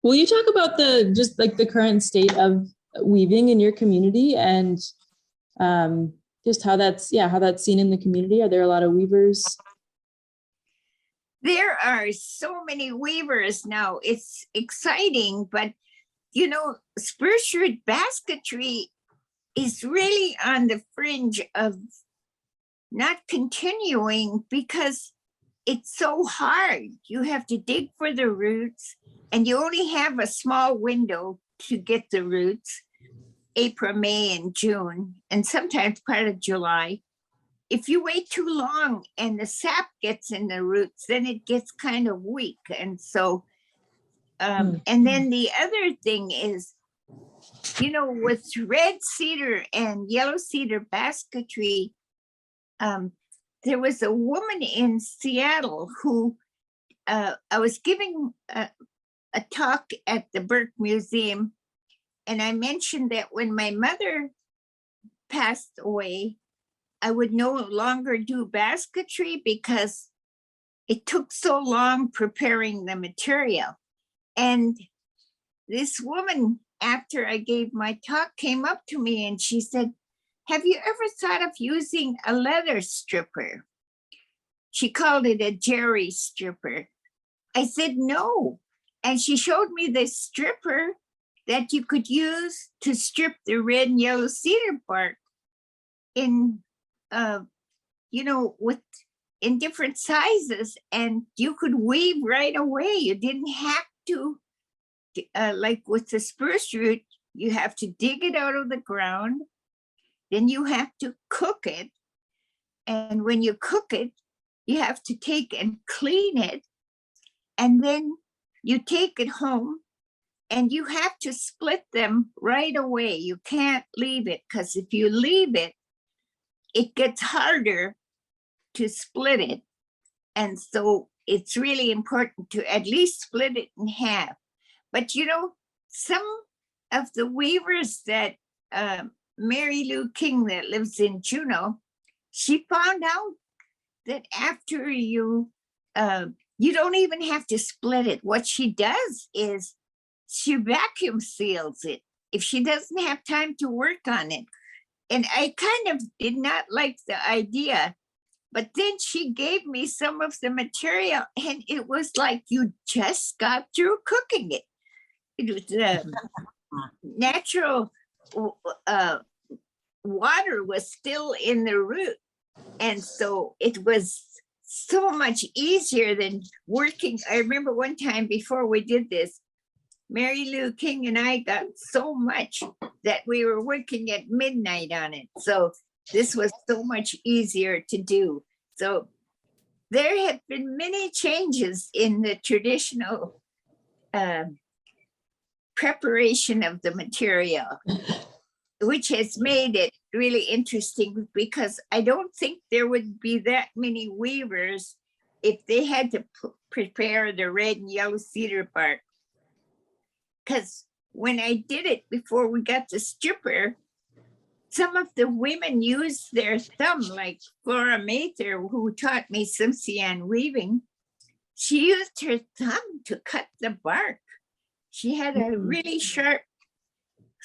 Will you talk about just like the current state of weaving in your community and just how that's seen in the community? Are there a lot of weavers? There are so many weavers now. It's exciting, but you know, spruce root basketry is really on the fringe of not continuing because it's so hard. You have to dig for the roots and you only have a small window to get the roots, April, May, and June, and sometimes part of July. If you wait too long and the sap gets in the roots, then it gets kind of weak. And so, and then the other thing is, you know, with red cedar and yellow cedar basketry, there was a woman in Seattle who I was giving a talk at the Birch Museum, and I mentioned that when my mother passed away, I would no longer do basketry because it took so long preparing the material. And this woman, after I gave my talk, came up to me and she said, "Have you ever thought of using a leather stripper?" She called it a jerry stripper. I said, "No." And she showed me this stripper that you could use to strip the red and yellow cedar bark in, you know, in different sizes, and you could weave right away. You didn't have to, like with the spruce root, you have to dig it out of the ground, then you have to cook it. And when you cook it, you have to take and clean it. And then you take it home and you have to split them right away. You can't leave it because if you leave it, it gets harder to split it. And so it's really important to at least split it in half. But you know, some of the weavers that Mary Lou King that lives in Juneau, she found out that after you don't even have to split it. What she does is she vacuum seals it if she doesn't have time to work on it. And I kind of did not like the idea, but then she gave me some of the material and it was like you just got through cooking it. It was natural water was still in the root. And so it was so much easier than working. I remember one time before we did this, Mary Lou King and I got so much that we were working at midnight on it. So this was so much easier to do. So there have been many changes in the traditional preparation of the material, which has made it really interesting because I don't think there would be that many weavers if they had to prepare the red and yellow cedar bark. Because when I did it before we got the stripper, some of the women used their thumb, like Flora Mather, who taught me Simpson weaving. She used her thumb to cut the bark. She had a really sharp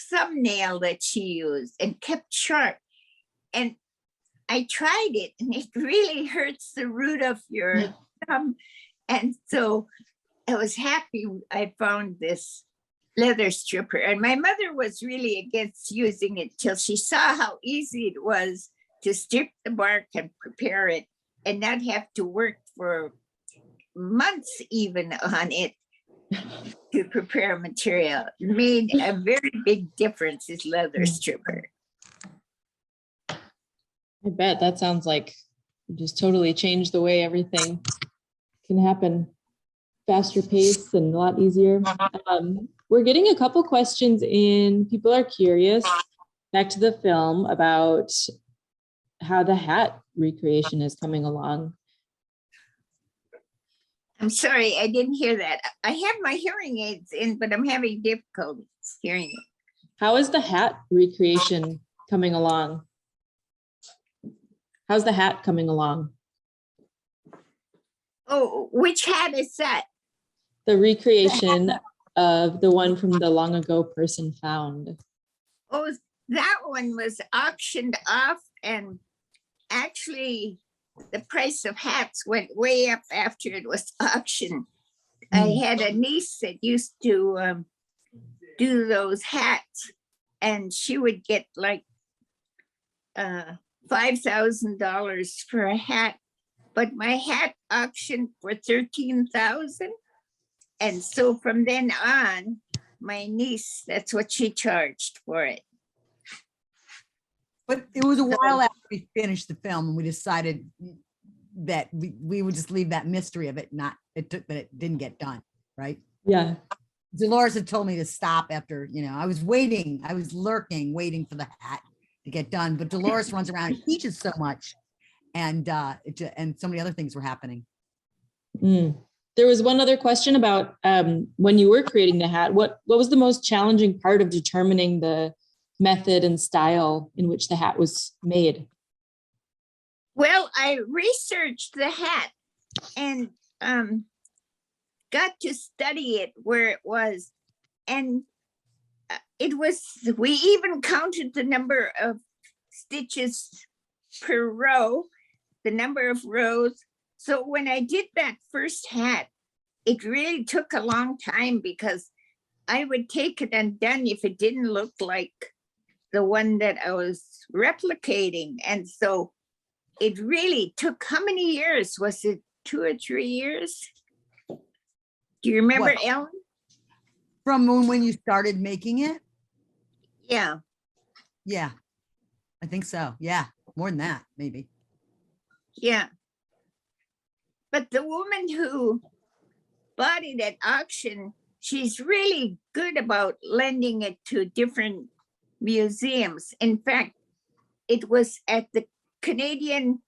thumbnail that she used and kept sharp. And I tried it and it really hurts the root of your thumb. And so I was happy I found this leather stripper. And my mother was really against using it till she saw how easy it was to strip the bark and prepare it and not have to work for months even on it to prepare material. It made a very big difference, this leather stripper. I bet that sounds like it just totally changed the way everything can happen. Faster pace and a lot easier. We're getting a couple questions in. People are curious, back to the film, about how the hat recreation is coming along. I'm sorry, I didn't hear that. I have my hearing aids in, but I'm having difficulty hearing it. How is the hat recreation coming along? How's the hat coming along? Oh, which hat is that? The recreation of the one from the long ago person found? Oh, that one was auctioned off, and actually the price of hats went way up after it was auctioned. I had a niece that used to do those hats, and she would get like $5,000 for a hat, but my hat auctioned for $13,000. And so from then on, my niece, that's what she charged for it. But it was a while after we finished the film and we decided that we would just leave that mystery of it, but it didn't get done, right? Yeah. Delores had told me to stop after, I was lurking, waiting for the hat to get done. But Delores runs around and teaches so much, and so many other things were happening. There was one other question about when you were creating the hat. What was the most challenging part of determining the method and style in which the hat was made? Well, I researched the hat and got to study it where it was. And we even counted the number of stitches per row, the number of rows. So when I did that first hat, it really took a long time because I would take it undone if it didn't look like the one that I was replicating. And so it really took, how many years? Was it 2 or 3 years? Do you remember, What? Ellen? From when you started making it? Yeah. Yeah, I think so. Yeah, more than that, maybe. Yeah. But the woman who bought it at auction, she's really good about lending it to different museums. In fact, it was at the Canadian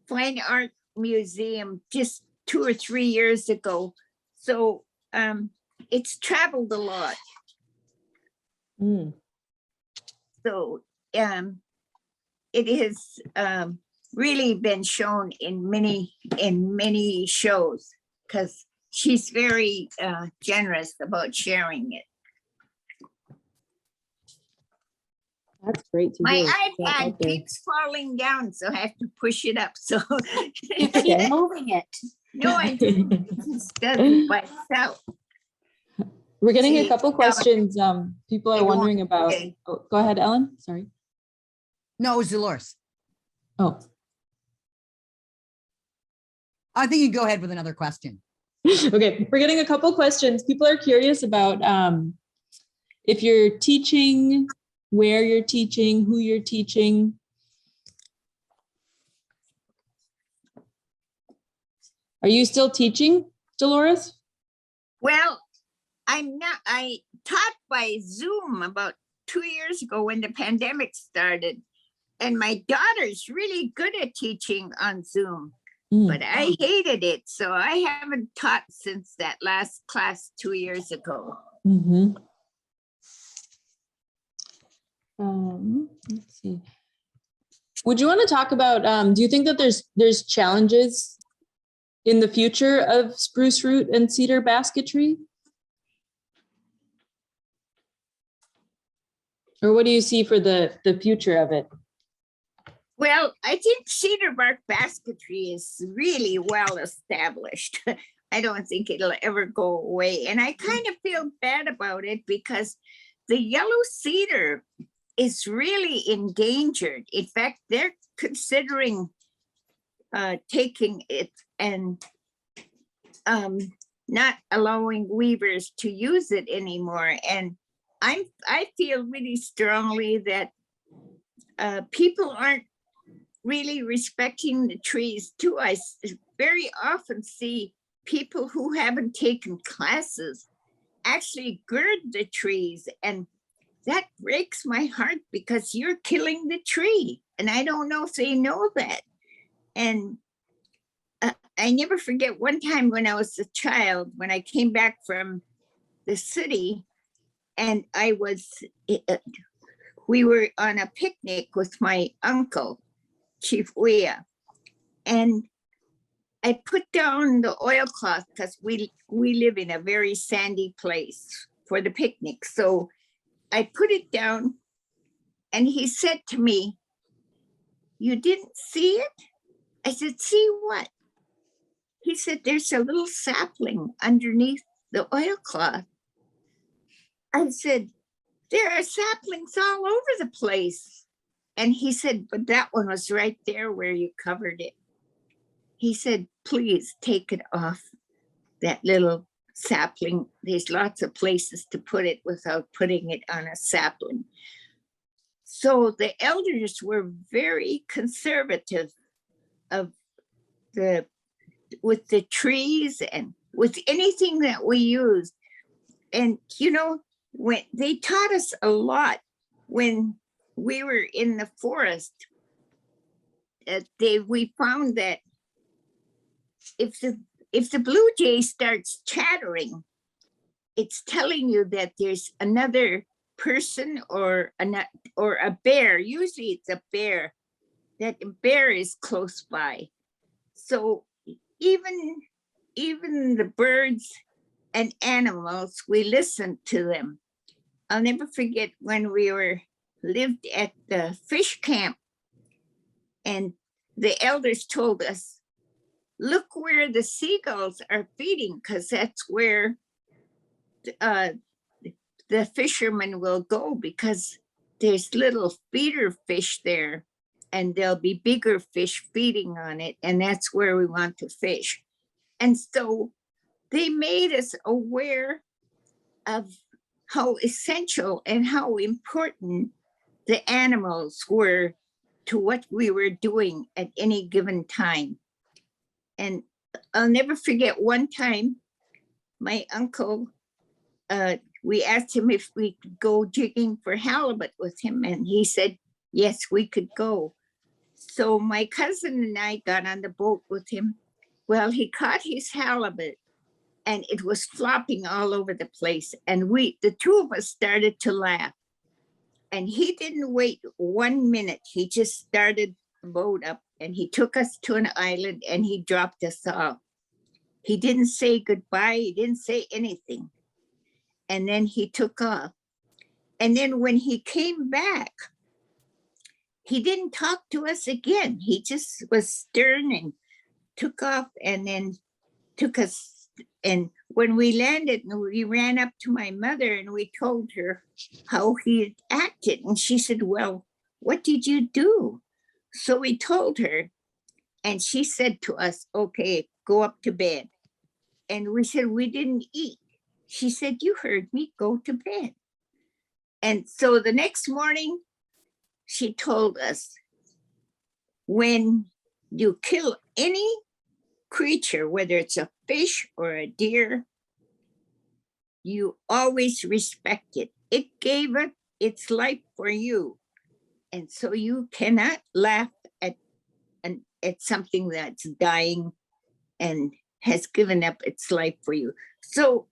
Fine Art Museum just 2 or 3 years ago. So it's traveled a lot. So it has really been shown in many shows because she's very generous about sharing it. That's great to My hear. iPad keeps falling down, so I have to push it up. So You keep moving it. no, I didn't. It just does it by itself. We're getting a See, couple questions. People are it won't- wondering about. okay. Oh, go ahead, Ellen. Sorry. No, it was Delores. Oh, I think you go ahead with another question. okay. We're getting a couple questions. People are curious about if you're teaching, where you're teaching, who you're teaching. Are you still teaching, Delores? Well, I'm not. I taught by Zoom about 2 years ago when the pandemic started, and my daughter's really good at teaching on Zoom, but I hated it, so I haven't taught since that last class 2 years ago. Let's see. Would you want to talk about? Do you think that there's challenges in the future of spruce root and cedar basketry? Or what do you see for the future of it? Well, I think cedar bark basketry is really well established. I don't think it'll ever go away. And I kind of feel bad about it because the yellow cedar is really endangered. In fact, they're considering taking it and not allowing weavers to use it anymore. And I feel really strongly that people aren't really respecting the trees too. I very often see people who haven't taken classes actually gird the trees, and that breaks my heart because you're killing the tree. And I don't know if they know that. And I never forget one time when I was a child, when I came back from the city, and we were on a picnic with my uncle, Chief Uya, and I put down the oilcloth because we live in a very sandy place for the picnic. So I put it down and he said to me, "You didn't see it?" I said, "See what?" He said, "There's a little sapling underneath the oilcloth." I said, "There are saplings all over the place." And he said, "But that one was right there where you covered it." He said, "Please take it off, that little sapling. There's lots of places to put it without putting it on a sapling." So the elders were very conservative of with the trees and with anything that we used. And when they taught us a lot when we were in the forest, we found that if the blue jay starts chattering, it's telling you that there's another person or a bear. Usually it's a bear, that a bear is close by. So even the birds and animals, we listened to them. I'll never forget when we lived at the fish camp, and the elders told us, "Look where the seagulls are feeding, because that's where the fishermen will go, because there's little feeder fish there, and there'll be bigger fish feeding on it, and that's where we want to fish." And so they made us aware of how essential and how important the animals were to what we were doing at any given time. And I'll never forget one time, my uncle, we asked him if we could go jigging for halibut with him, and he said, yes, we could go. So my cousin and I got on the boat with him. Well, he caught his halibut and it was flopping all over the place. And the two of us started to laugh. And he didn't wait 1 minute. He just started the boat up and he took us to an island and he dropped us off. He didn't say goodbye. He didn't say anything. And then he took off. And then when he came back, he didn't talk to us again. He just was stern and took off and then took us. And when we landed, we ran up to my mother and we told her how he had acted. And she said, well, what did you do? So we told her, and she said to us, okay, go up to bed. And we said, we didn't eat. She said, you heard me, go to bed. And so the next morning, she told us, when you kill any creature, whether it's a fish or a deer, you always respect it. It gave it its life for you. And so you cannot laugh at something that's dying and has given up its life for you. So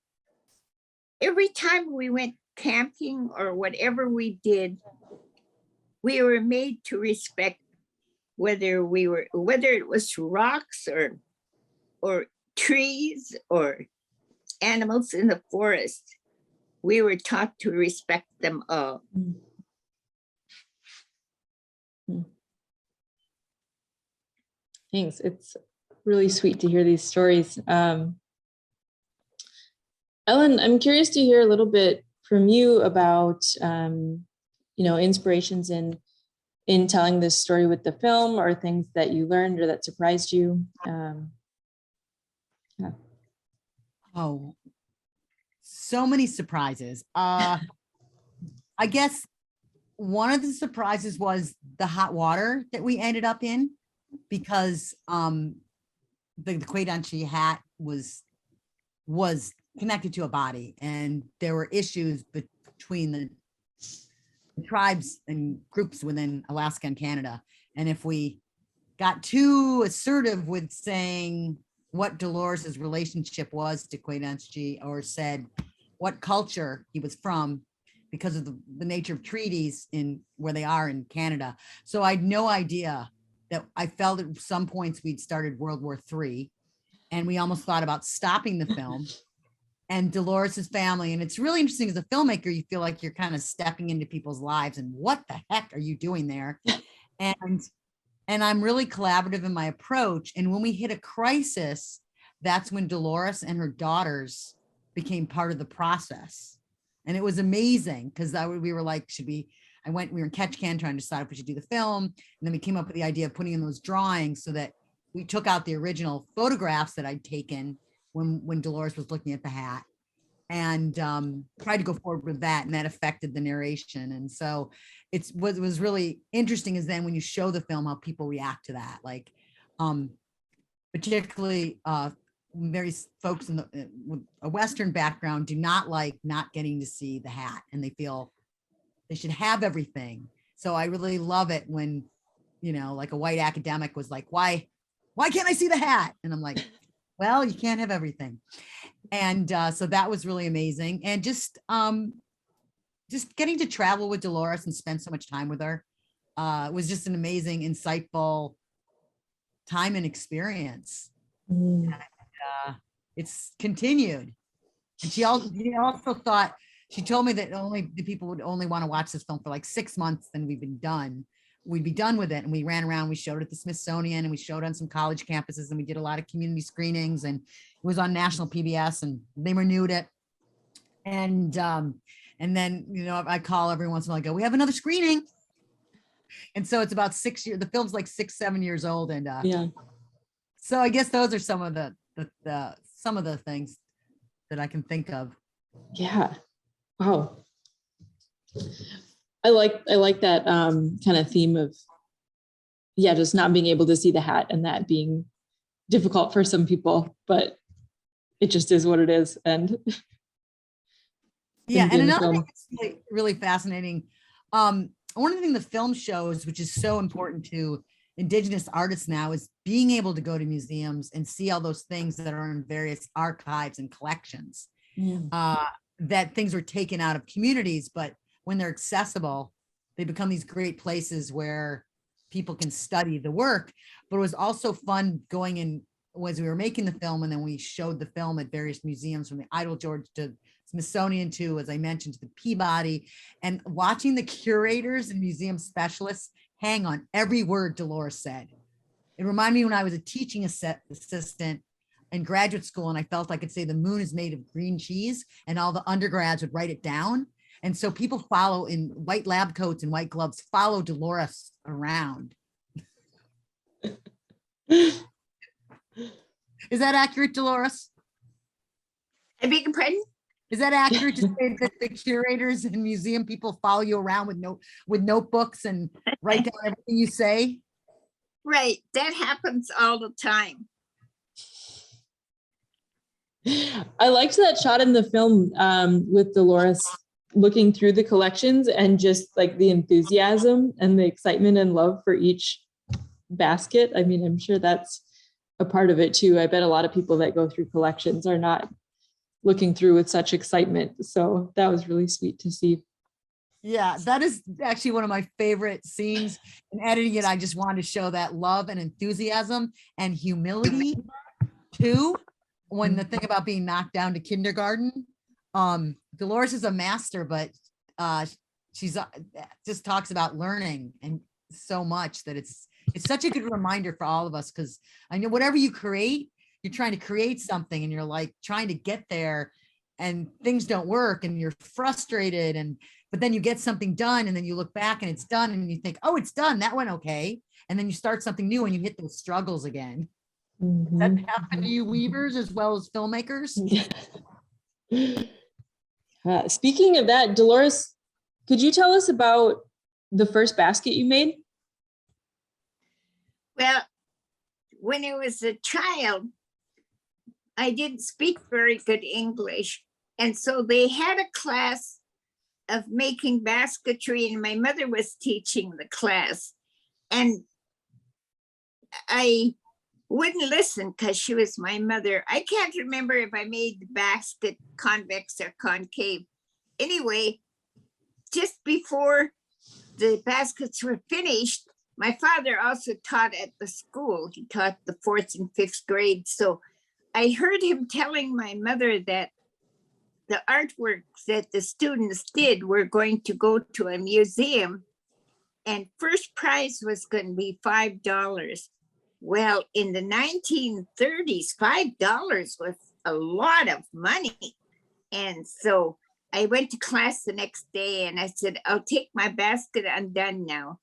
every time we went camping or whatever we did, we were made to respect whether it was rocks or trees or animals in the forest. We were taught to respect them all. Thanks. It's really sweet to hear these stories. Ellen, I'm curious to hear a little bit from you about, inspirations in telling this story with the film, or things that you learned or that surprised you. Yeah. Oh, so many surprises. I guess one of the surprises was the hot water that we ended up in, because the Kwäday Dän Ts'ìnchi hat was connected to a body, and there were issues between the tribes and groups within Alaska and Canada. And if we got too assertive with saying what Dolores's relationship was to Kwäday Dän Ts'ìnchi, or said what culture he was from, because of the nature of treaties in where they are in Canada. So I had no idea that I felt at some points we'd started World War III, and we almost thought about stopping the film. and Dolores's family. And it's really interesting as a filmmaker, you feel like you're kind of stepping into people's lives and what the heck are you doing there? And I'm really collaborative in my approach. And when we hit a crisis, that's when Deloress and her daughters became part of the process. And it was amazing because we were like, we were in Ketchikan trying to decide if we should do the film. And then we came up with the idea of putting in those drawings so that we took out the original photographs that I'd taken when Deloress was looking at the hat, and tried to go forward with that, and that affected the narration. And so what was really interesting is then when you show the film, how people react to that, like particularly various folks with a Western background do not like not getting to see the hat, and they feel they should have everything. So I really love it when, like a white academic was like, why can't I see the hat? And I'm like, well, you can't have everything. And so that was really amazing. And just getting to travel with Deloress and spend so much time with her was just an amazing, insightful time and experience. And, it's continued. And she also thought, she told me that the people would only want to watch this film for like 6 months, then we'd be done with it. And we ran around, we showed it at the Smithsonian, and we showed on some college campuses, and we did a lot of community screenings, and it was on national PBS, and they renewed it. And then, I call every once in a while, I go, we have another screening. And so it's about 6 years, the film's like 6-7 years old. And yeah. So I guess those are some of the things that I can think of. Yeah. Wow. I like that kind of theme of, just not being able to see the hat, and that being difficult for some people, but it just is what it is. And and another thing that's really, really fascinating. One of the things the film shows, which is so important to Indigenous artists now, is being able to go to museums and see all those things that are in various archives and collections. That things were taken out of communities, but when they're accessible, they become these great places where people can study the work. But it was also fun going in as we were making the film, and then we showed the film at various museums, from the Idle George to Smithsonian to, as I mentioned, to the Peabody, and watching the curators and museum specialists hang on every word Deloress said. It reminded me when I was a teaching assistant in graduate school, and I felt I could say the moon is made of green cheese, and all the undergrads would write it down. And so people follow in white lab coats and white gloves, follow Deloress around. Is that accurate, Deloress? I beg your pardon? Is that accurate to say that the curators and museum people follow you around with notebooks and write down everything you say? Right, that happens all the time. I liked that shot in the film with Deloress looking through the collections, and just like the enthusiasm and the excitement and love for each basket. I mean, I'm sure that's a part of it too. I bet a lot of people that go through collections are not looking through with such excitement. So that was really sweet to see. Yeah, that is actually one of my favorite scenes in editing it. I just wanted to show that love and enthusiasm and humility too. When the thing about being knocked down to kindergarten, Deloress is a master, but she's just talks about learning, and so much that it's such a good reminder for all of us, because I know whatever you create, you're trying to create something, and you're like trying to get there, and things don't work, and you're frustrated, but then you get something done, and then you look back and it's done, and you think, oh, it's done, that went okay, and then you start something new and you hit those struggles again. Mm-hmm. Does that happen to you weavers as well as filmmakers? Speaking of that, Deloress, could you tell us about the first basket you made? Well, when I was a child, I didn't speak very good English. And so they had a class of making basketry, and my mother was teaching the class. And I wouldn't listen because she was my mother. I can't remember if I made the basket convex or concave. Anyway, just before the baskets were finished, my father also taught at the school. He taught the 4th and 5th grade. So I heard him telling my mother that the artwork that the students did were going to go to a museum, and first prize was going to be $5. Well, in the 1930s, $5 was a lot of money. And so I went to class the next day and I said, I'll take my basket, I'm done now.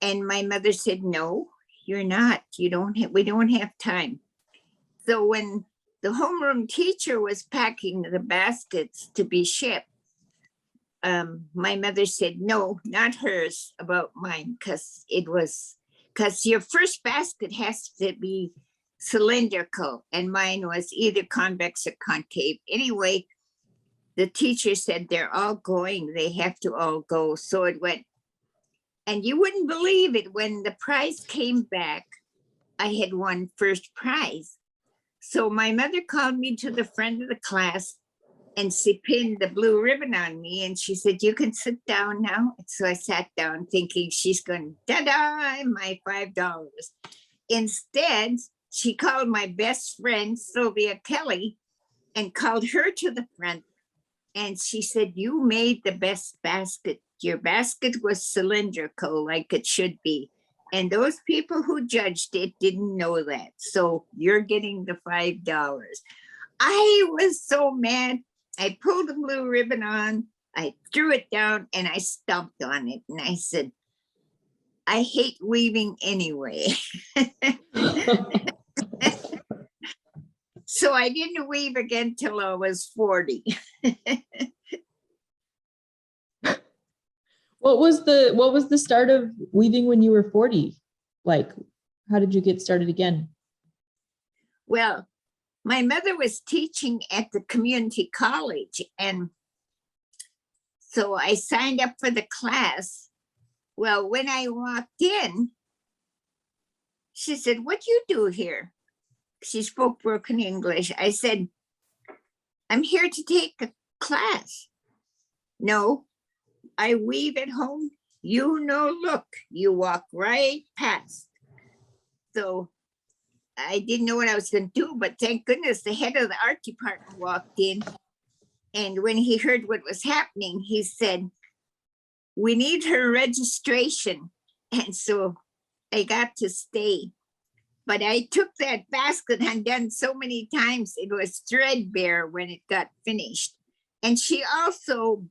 And my mother said, no, you're not. We don't have time. So when the homeroom teacher was packing the baskets to be shipped, my mother said, no, not hers, about mine, because your first basket has to be cylindrical, and mine was either convex or concave. Anyway, the teacher said, they're all going, they have to all go. So it went, and you wouldn't believe it, when the prize came back, I had won first prize. So my mother called me to the front of the class and she pinned the blue ribbon on me and she said, you can sit down now. So I sat down thinking she's going, ta-da, my $5. Instead, she called my best friend, Sylvia Kelly, and called her to the front. And she said, you made the best basket. Your basket was cylindrical like it should be. And those people who judged it didn't know that. So you're getting the $5. I was so mad. I pulled the blue ribbon on, I threw it down and I stomped on it. And I said, I hate weaving anyway. So I didn't weave again till I was 40. What was the start of weaving when you were 40? Like, how did you get started again? Well, my mother was teaching at the community college, and so I signed up for the class. Well, when I walked in, she said, what do you do here? She spoke broken English. I said, I'm here to take a class. No, I weave at home. You know, look, you walk right past. So I didn't know what I was going to do, but thank goodness the head of the art department walked in. And when he heard what was happening, he said, we need her registration. And so I got to stay. But I took that basket undone so many times, it was threadbare when it got finished. And she also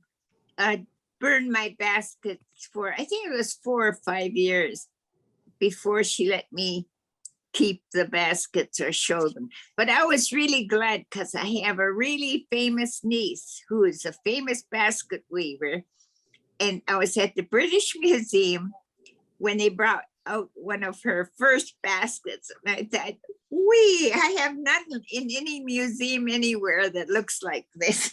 burned my baskets for, I think it was 4 or 5 years before she let me keep the baskets or show them. But I was really glad because I have a really famous niece who is a famous basket weaver. And I was at the British Museum when they brought out one of her first baskets. And I thought, I have none in any museum anywhere that looks like this.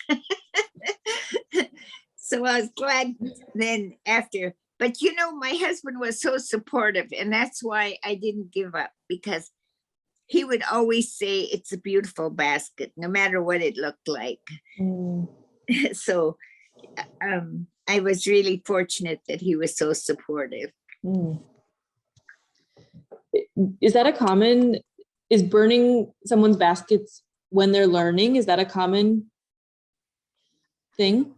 So I was glad then after. But you know, my husband was so supportive, and that's why I didn't give up, because he would always say it's a beautiful basket, no matter what it looked like. So I was really fortunate that he was so supportive. Is that is burning someone's baskets when they're learning? Is that a common thing?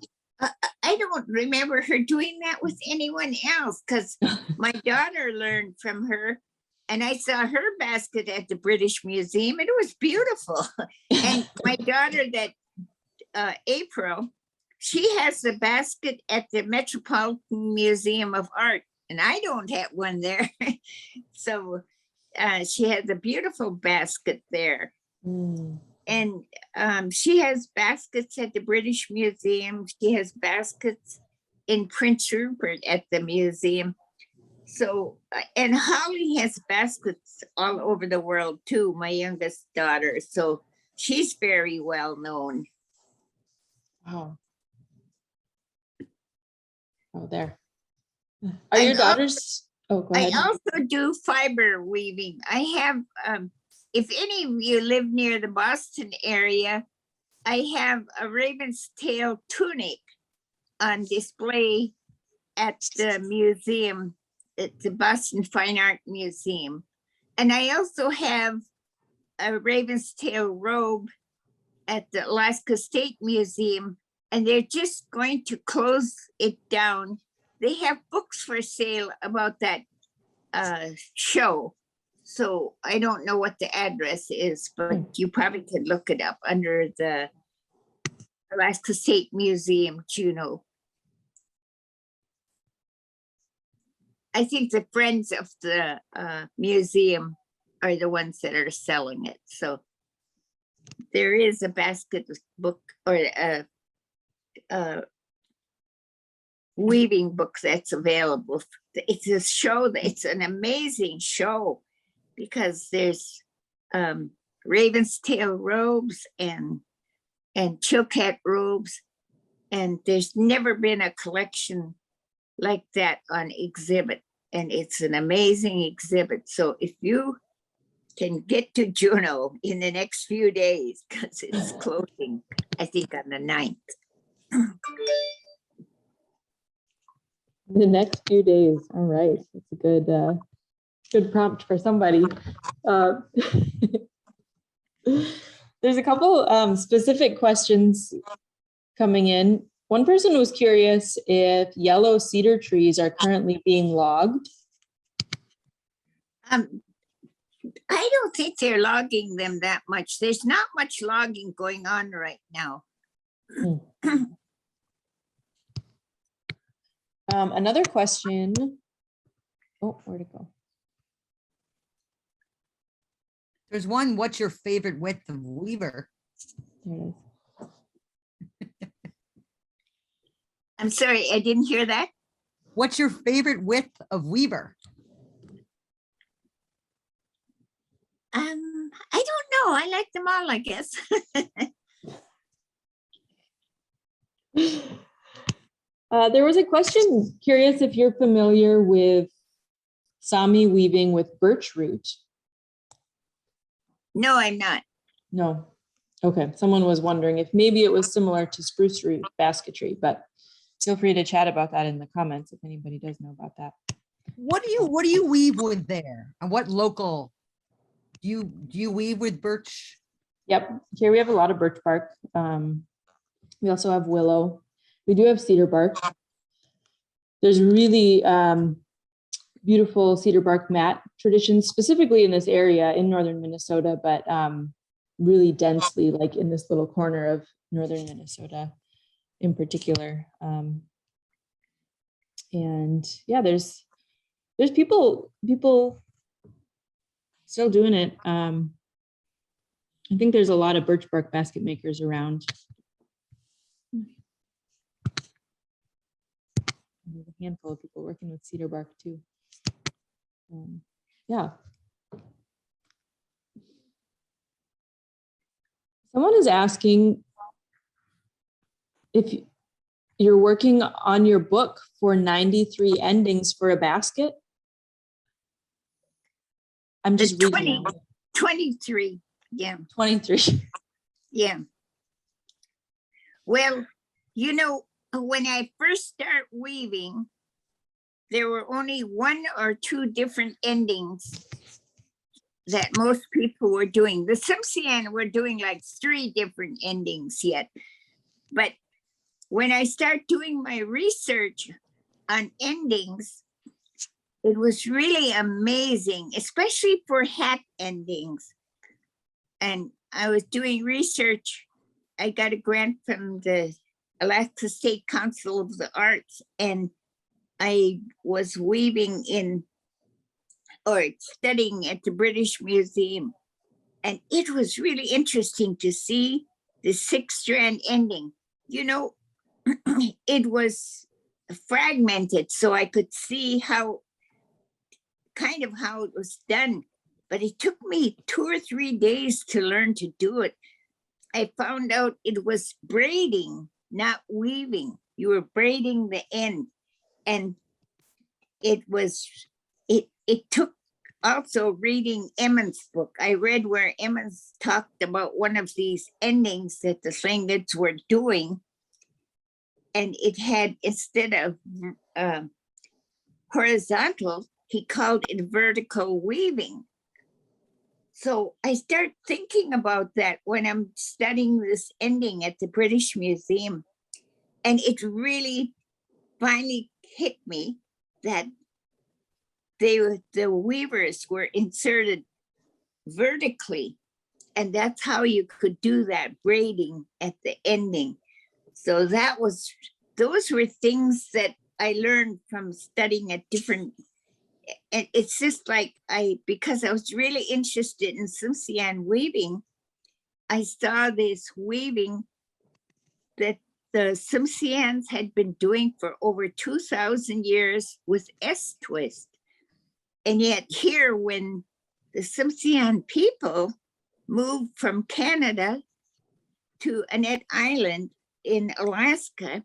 I don't remember her doing that with anyone else, because my daughter learned from her, and I saw her basket at the British Museum, and it was beautiful. And my daughter, that April, she has the basket at the Metropolitan Museum of Art, and I don't have one there. So she has a beautiful basket there. And she has baskets at the British Museum. She has baskets in Prince Rupert at the museum. So, and Holly has baskets all over the world too, my youngest daughter. So she's very well known. Wow. Oh, there. Are your daughters? Oh, go ahead. I also do fiber weaving. I have, if any of you live near the Boston area, I have a raven's tail tunic on display at the museum, at the Boston Fine Art Museum. And I also have a raven's tail robe at the Alaska State Museum, and they're just going to close it down. They have books for sale about that show. So I don't know what the address is, but you probably could look it up under the Alaska State Museum, Juneau. I think the friends of the museum are the ones that are selling it. So there is a basket book or a weaving book that's available. It's a show, it's an amazing show because there's raven's tail robes and chilkat robes, and there's never been a collection like that on exhibit, and it's an amazing exhibit. So if you can get to Juneau in the next few days, because it's closing, I think on the 9th. The next few days. All right. That's a good good prompt for somebody. There's a couple specific questions coming in. One person was curious if yellow cedar trees are currently being logged. I don't think they're logging them that much. There's not much logging going on right now. Another question. Oh, where'd it go? There's one, what's your favorite width of weaver? There it is. I'm sorry, I didn't hear that. What's your favorite width of weaver? I don't know. I like them all, I guess. There was a question, curious if you're familiar with Sami weaving with birch root. No, I'm not. No. Okay. Someone was wondering if maybe it was similar to spruce root basketry, but feel free to chat about that in the comments if anybody does know about that. What do you weave with there? And what local do you weave with birch? Yep. Here we have a lot of birch bark. We also have willow. We do have cedar bark. There's really beautiful cedar bark mat traditions, specifically in this area in northern Minnesota, but really densely, like in this little corner of northern Minnesota in particular. And yeah, there's people still doing it. I think there's a lot of birch bark basket makers around. There's a handful of people working with cedar bark too. Yeah. Someone is asking if you're working on your book for 93 endings for a basket. I'm The just reading. 23. Yeah. 23. Yeah. Well, you know, when I first start weaving, there were only 1 or 2 different endings that most people were doing. The Simpson were doing like 3 different endings yet. But when I start doing my research on endings, it was really amazing, especially for hat endings. And I was doing research. I got a grant from the Alaska State Council of the Arts, and I was weaving in or studying at the British Museum. And it was really interesting to see the 6-strand ending. You know, it was fragmented, so I could see how it was done. But it took me 2 or 3 days to learn to do it. I found out it was braiding, not weaving. You were braiding the end. And it took also reading Emmons' book. I read where Emmons talked about one of these endings that the Slingots were doing. And it had, instead of horizontal, he called it vertical weaving. So I start thinking about that when I'm studying this ending at the British Museum. And it really finally hit me that the weavers were inserted vertically. And that's how you could do that braiding at the ending. So those were things that I learned from studying at different, and it's just like because I was really interested in Tsimshian weaving, I saw this weaving that the Tsimshians had been doing for over 2,000 years with S-twist. And yet here, when the Tsimshian people moved from Canada to Annette Island in Alaska,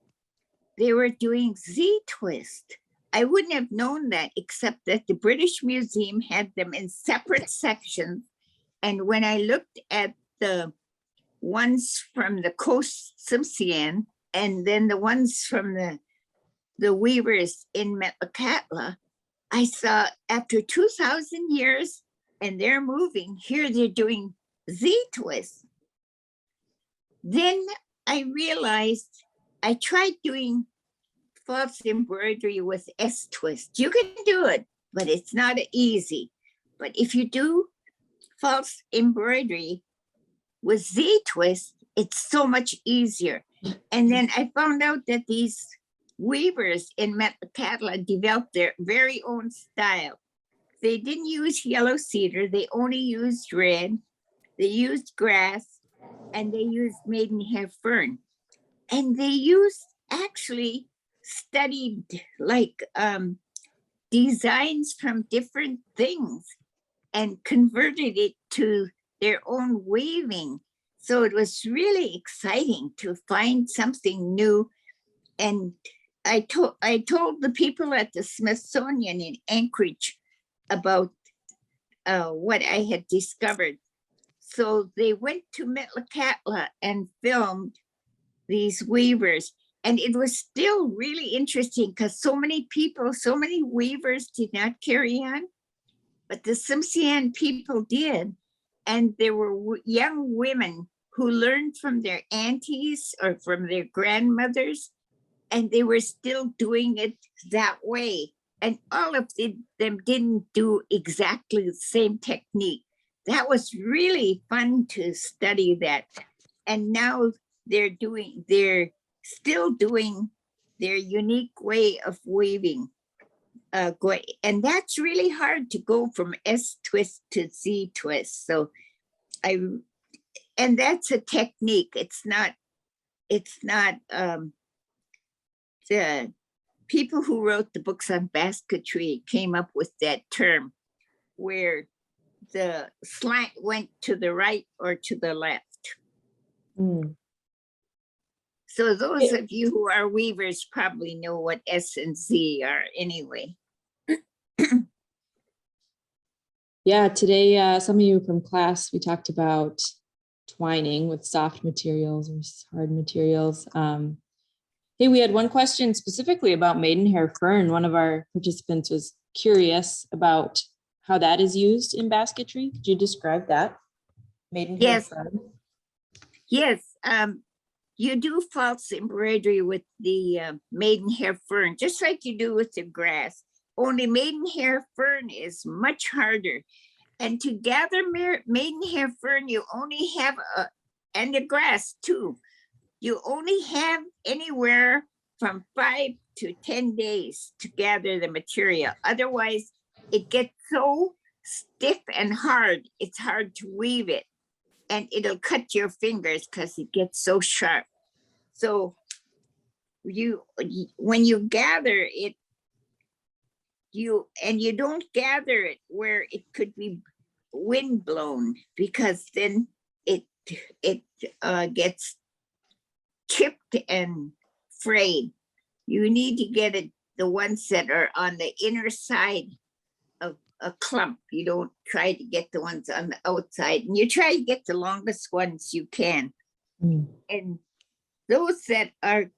they were doing Z-twist. I wouldn't have known that except that the British Museum had them in separate sections. And when I looked at the ones from the coast Tsimshian and then the ones from the weavers in Metlakatla, I saw after 2,000 years and they're moving, here they're doing Z-twist. Then I realized I tried doing false embroidery with S-twist. You can do it, but it's not easy. But if you do false embroidery with Z-twist, it's so much easier. And then I found out that these weavers in Metlakatla developed their very own style. They didn't use yellow cedar, they only used red, they used grass, and they used maidenhair fern. And they actually studied like designs from different things and converted it to their own weaving. So it was really exciting to find something new. And I told the people at the Smithsonian in Anchorage about what I had discovered. So they went to Metlakatla and filmed these weavers. And it was still really interesting because so many weavers did not carry on, but the Tsimshian people did. And there were young women who learned from their aunties or from their grandmothers, and they were still doing it that way. And all of them didn't do exactly the same technique. That was really fun to study that. And now they're still doing their unique way of weaving. And that's really hard to go from S-twist to Z-twist. So and that's a technique. It's not the people who wrote the books on basketry came up with that term where the slant went to the right or to the left. Mm. So those of you who are weavers probably know what S and Z are anyway. Yeah, today, some of you from class, we talked about twining with soft materials versus hard materials. Hey, we had one question specifically about maidenhair fern. One of our participants was curious about how that is used in basketry. Could you describe that? Maidenhair fern. Yes, you do false embroidery with the maidenhair fern, just like you do with the grass. Only maidenhair fern is much harder. And to gather maidenhair fern, you only have, and the grass too, you only have anywhere from 5 to 10 days to gather the material. Otherwise, it gets so stiff and hard, it's hard to weave it. And it'll cut your fingers because it gets so sharp. So when you gather it, you don't gather it where it could be wind blown, because then it gets chipped and frayed. You need to get it the ones that are on the inner side of a clump. You don't try to get the ones on the outside, and you try to get the longest ones you can. Mm. And those that are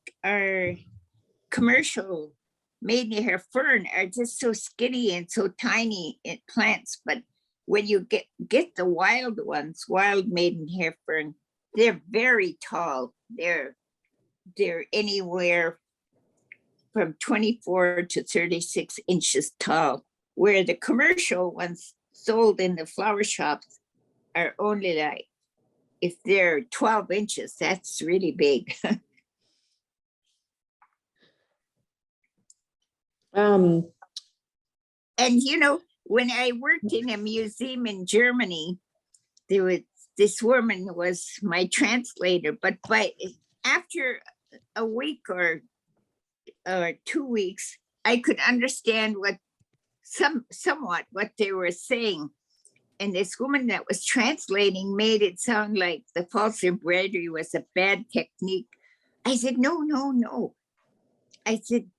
commercial maidenhair fern are just so skinny and so tiny in plants, but when you get the wild ones, wild Maidenhair Fern, they're very tall. They're anywhere from 24 to 36 inches tall, where the commercial ones sold in the flower shops are only like, if they're 12 inches, that's really big. And you know, when I worked in a museum in Germany, there was this woman was my translator, but after a week or 2 weeks, I could understand what somewhat what they were saying. And this woman that was translating made it sound like the false embroidery was a bad technique. I said, no, no, no. I said,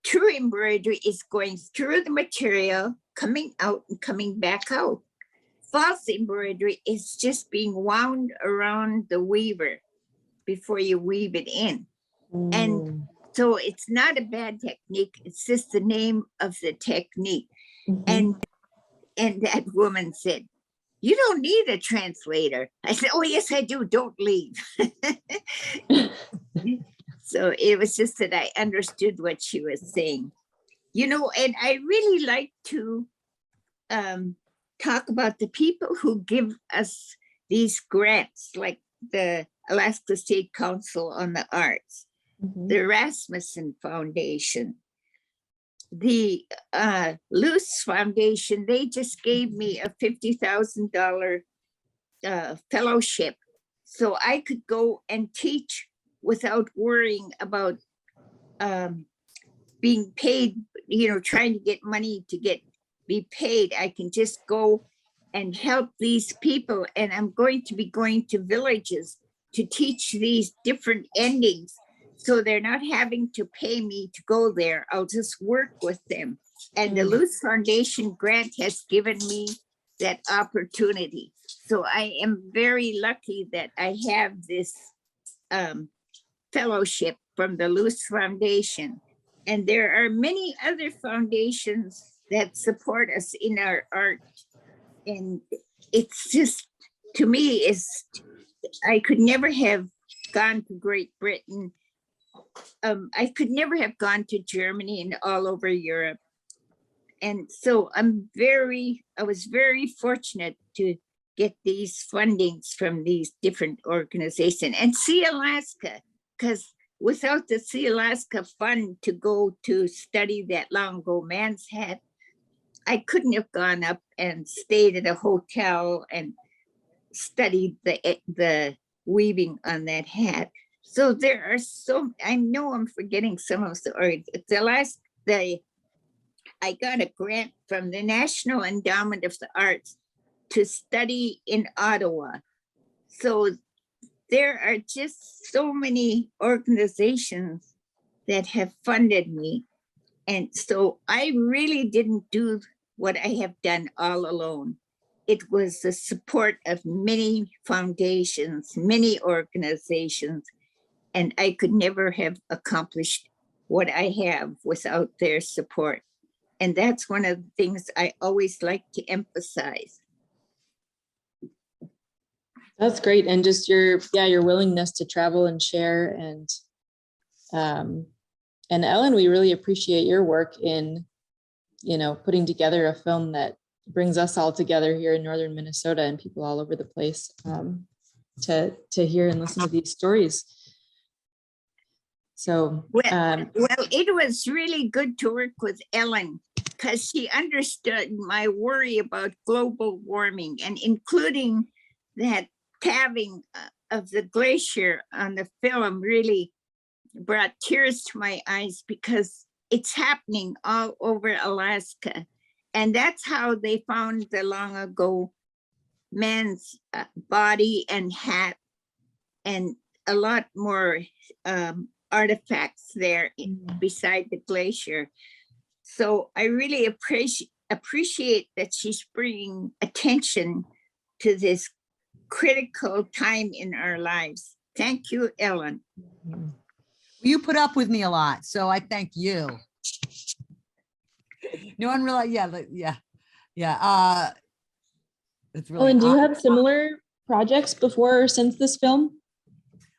true embroidery is going through the material, coming out and coming back out. False embroidery is just being wound around the weaver before you weave it in. And so it's not a bad technique. It's just the name of the technique. And that woman said, you don't need a translator. I said, oh, yes, I do. Don't leave. So it was just that I understood what she was saying. You know, and I really like to talk about the people who give us these grants, like the Alaska State Council on the Arts, the Rasmussen Foundation, the Luce Foundation. They just gave me a $50,000 fellowship so I could go and teach without worrying about being paid, you know, trying to get money to be paid. I can just go and help these people. And I'm going to be going to villages to teach these different endings. So they're not having to pay me to go there. I'll just work with them. And the Luce Foundation grant has given me that opportunity. So I am very lucky that I have this fellowship from the Luce Foundation. And there are many other foundations that support us in our art. And it's just, to me, I could never have gone to Great Britain. I could never have gone to Germany and all over Europe. And so I was very fortunate to get these fundings from these different organizations and See Alaska, because without the See Alaska fund to go to study that Longo man's hat, I couldn't have gone up and stayed at a hotel and studied the weaving on that hat. So there are I know I'm forgetting some of the I got a grant from the National Endowment of the Arts to study in Ottawa. So there are just so many organizations that have funded me. And so I really didn't do what I have done all alone. It was the support of many foundations, many organizations, and I could never have accomplished what I have without their support. And that's one of the things I always like to emphasize. That's great. And just your willingness to travel and share. And Ellen, we really appreciate your work in, putting together a film that brings us all together here in northern Minnesota and people all over the place to hear and listen to these stories. So, well, it was really good to work with Ellen because she understood my worry about global warming, and including that calving of the glacier on the film really brought tears to my eyes because it's happening all over Alaska. And that's how they found the long ago man's body and hat and a lot more artifacts there beside the glacier. So I really appreciate that she's bringing attention to this critical time in our lives. Thank you, Ellen. You put up with me a lot, so I thank you. No one realized, yeah, Yeah. It's really Ellen, do you odd. have similar projects before or since this film?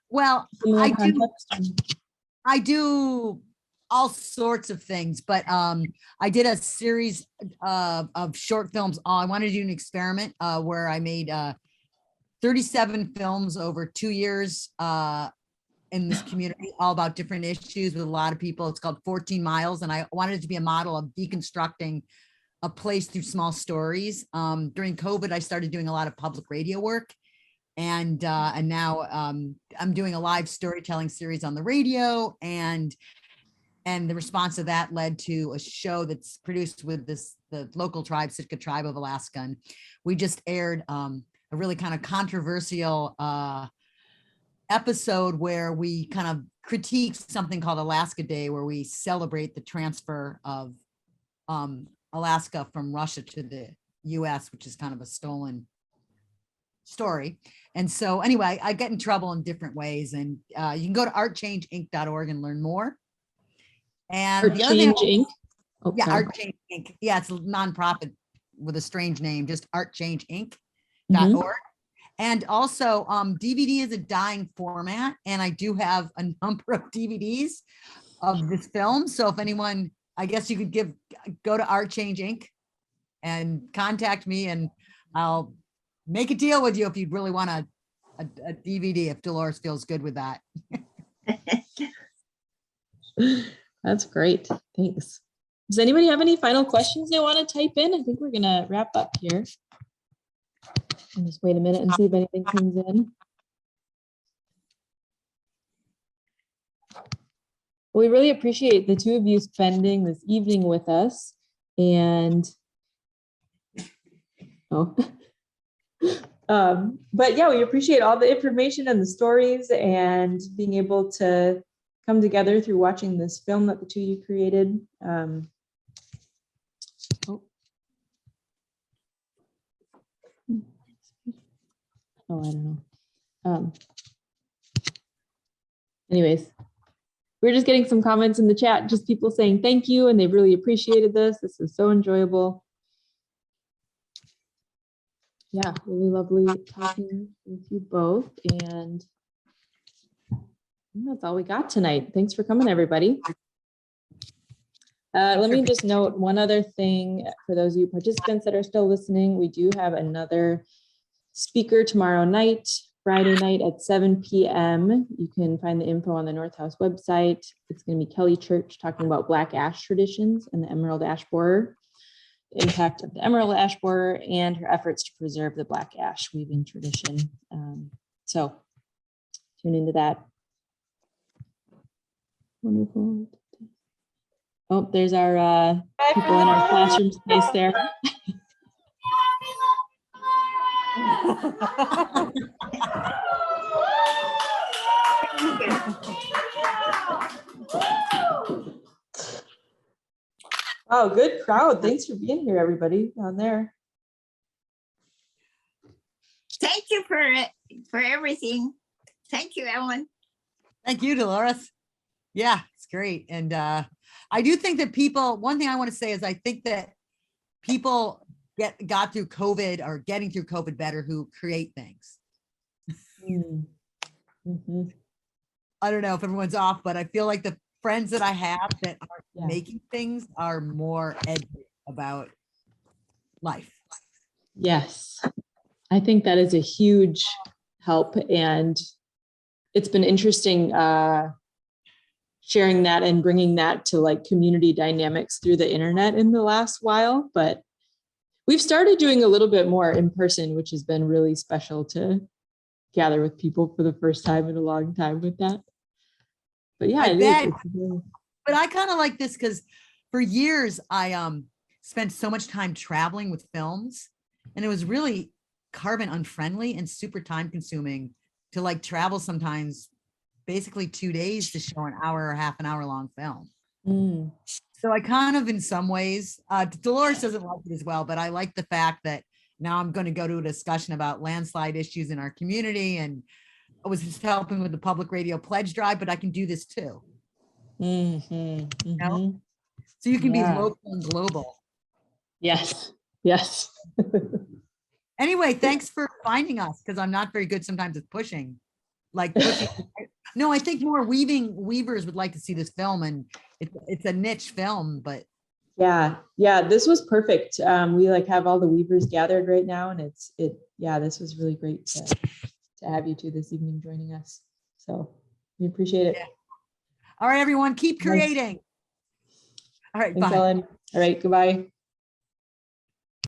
Well, Similar I do. context? I do all sorts of things, but I did a series of short films. I wanted to do an experiment where I made 37 films over 2 years in this community, all about different issues with a lot of people. It's called 14 Miles, and I wanted it to be a model of deconstructing a place through small stories. During COVID, I started doing a lot of public radio work. And now I'm doing a live storytelling series on the radio, and the response to that led to a show that's produced with the local tribe, Sitka tribe of Alaska. And we just aired a really kind of controversial episode where we kind of critique something called Alaska Day, where we celebrate the transfer of Alaska from Russia to the US, which is kind of a stolen story. And so anyway, I get in trouble in different ways, and you can go to artchangeinc.org and learn more. And Art the other thing, Change Inc. Oh, yeah, sorry. Art Change Inc. Yeah, it's a nonprofit with a strange name, just artchangeinc.org. Mhm. And also DVD is a dying format, and I do have a number of DVDs of this film. So if anyone, I guess you could go to Art Change Inc. and contact me, and I'll make a deal with you if you'd really want a DVD, if Delores feels good with that. That's great. Thanks. Does anybody have any final questions they want to type in? I think we're going to wrap up here. And just wait a minute and see if anything comes in. Well, we really appreciate the two of you spending this evening with us. And but yeah, we appreciate all the information and the stories and being able to come together through watching this film that the two of you created. I don't know. Anyways, we're just getting some comments in the chat, just people saying thank you, and they really appreciated this. This is so enjoyable. Yeah, really lovely talking with you both. And I think that's all we got tonight. Thanks for coming, everybody. Let me just note one other thing for those of you participants that are still listening. We do have another speaker tomorrow night, Friday night at 7 p.m. You can find the info on the North House website. It's going to be Kelly Church talking about Black ash traditions and the emerald ash borer, the impact of the emerald ash borer, and her efforts to preserve the Black ash weaving tradition. So tune into that. Wonderful. Oh, there's our people in our classroom space there. Oh, good crowd. Thanks for being here, everybody down there. Thank you for everything. Thank you, Ellen. Thank you, Delores. Yeah, it's great. And I do think that people, one thing I want to say is I think that people got through COVID or getting through COVID better who create things. Mm-hmm. I don't know if everyone's off, but I feel like the friends that I have that are making things are more edgy about life. Yes, I think that is a huge help. And it's been interesting sharing that and bringing that to like community dynamics through the internet in the last while. But we've started doing a little bit more in person, which has been really special to gather with people for the first time in a long time with that. But yeah, I bet. But I kind of like this because for years I spent so much time traveling with films, and it was really carbon unfriendly and super time consuming to like travel sometimes basically 2 days to show an hour or half an hour long film. So I kind of, in some ways, Delores doesn't like it as well, but I like the fact that now I'm going to go to a discussion about landslide issues in our community, and I was just helping with the public radio pledge drive, but I can do this too. You know? So you can be local and global. Yes, Yes. Anyway, thanks for finding us, because I'm not very good sometimes at pushing. Like pushing. No, I think more weavers would like to see this film, and it's a niche film, but Yeah, this was perfect. We like have all the weavers gathered right now, and this was really great to have you two this evening joining us. So we appreciate it. Yeah. All right, everyone, keep creating. All right, Thanks, bye. Ellen. All right, goodbye.